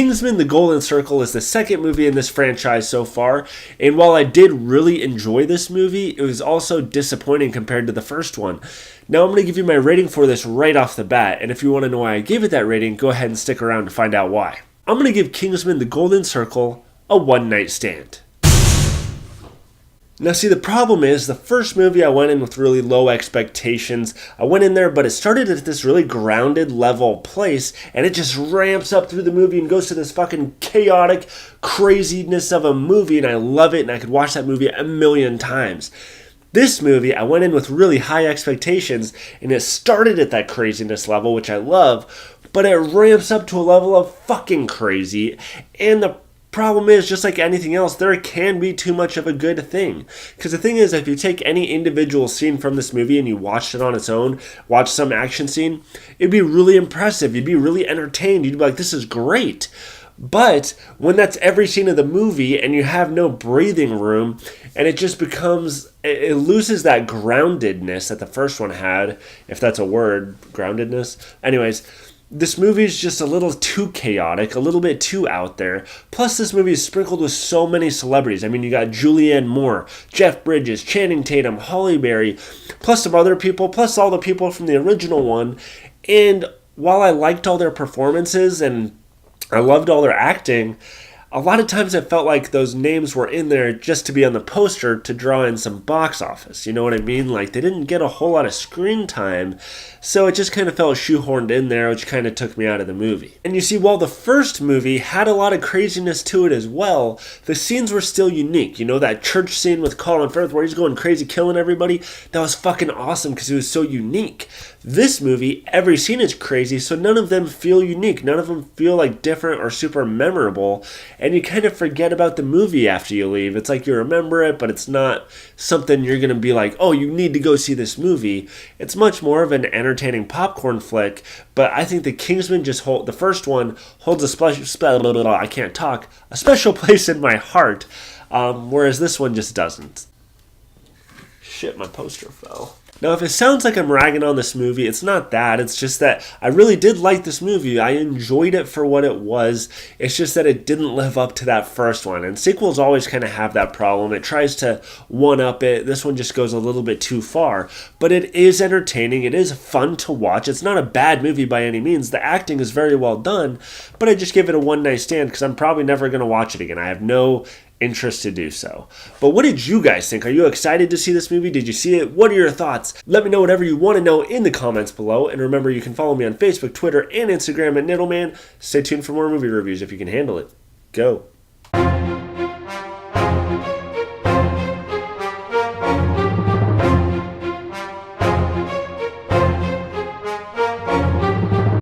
Kingsman: The Golden Circle is the second movie in this franchise so far, and while I did really enjoy this movie, it was also disappointing compared to the first one. Now I'm going to give you my rating for this right off the bat, and if you want to know why I gave it that rating, go ahead and stick around to find out why. I'm going to give Kingsman: The Golden Circle a one-night stand. Now see, the problem is, the first movie I went in with really low expectations. I went in there, but it started at this really grounded level place, and it just ramps up through the movie and goes to this fucking chaotic craziness of a movie, and I love it, and I could watch that movie a million times. This movie, I went in with really high expectations, and it started at that craziness level, which I love, but it ramps up to a level of fucking crazy, and the problem is, just like anything else, there can be too much of a good thing. Because the thing is, if you take any individual scene from this movie and you watched it on its own, watch some action scene, it'd be really impressive. You'd be really entertained. You'd be like, this is great. But when that's every scene of the movie and you have no breathing room, and it just becomes, it loses that groundedness that the first one had, if that's a word, groundedness. Anyways, this movie is just a little too chaotic, a little bit too out there. Plus, this movie is sprinkled with so many celebrities. I mean, you got Julianne Moore, Jeff Bridges, Channing Tatum, Halle Berry, plus some other people, plus all the people from the original one. And while I liked all their performances and I loved all their acting, a lot of times it felt like those names were in there just to be on the poster to draw in some box office. You know what I mean? Like, they didn't get a whole lot of screen time, so it just kind of felt shoehorned in there, which kind of took me out of the movie. And you see, while the first movie had a lot of craziness to it as well, the scenes were still unique. You know, that church scene with Colin Firth where he's going crazy killing everybody? That was fucking awesome because it was so unique. This movie, every scene is crazy, so none of them feel unique. None of them feel like different or super memorable. And you kind of forget about the movie after you leave. It's like you remember it, but it's not something you're going to be like, oh, you need to go see this movie. It's much more of an entertaining popcorn flick, but I think the Kingsman the first one holds a special place in my heart, whereas this one just doesn't. Shit, my poster fell. Now, if it sounds like I'm ragging on this movie, it's not that. It's just that I really did like this movie. I enjoyed it for what it was. It's just that it didn't live up to that first one. And sequels always kind of have that problem. It tries to one-up it. This one just goes a little bit too far. But it is entertaining. It is fun to watch. It's not a bad movie by any means. The acting is very well done. But I just give it a one-night stand because I'm probably never going to watch it again. I have no interest to do so. But what did you guys think? Are you excited to see this movie? Did you see it? What are your thoughts? Let me know whatever you want to know in the comments below. And remember, you can follow me on Facebook, Twitter, and Instagram at Niddleman. Stay tuned for more movie reviews if you can handle it. Go.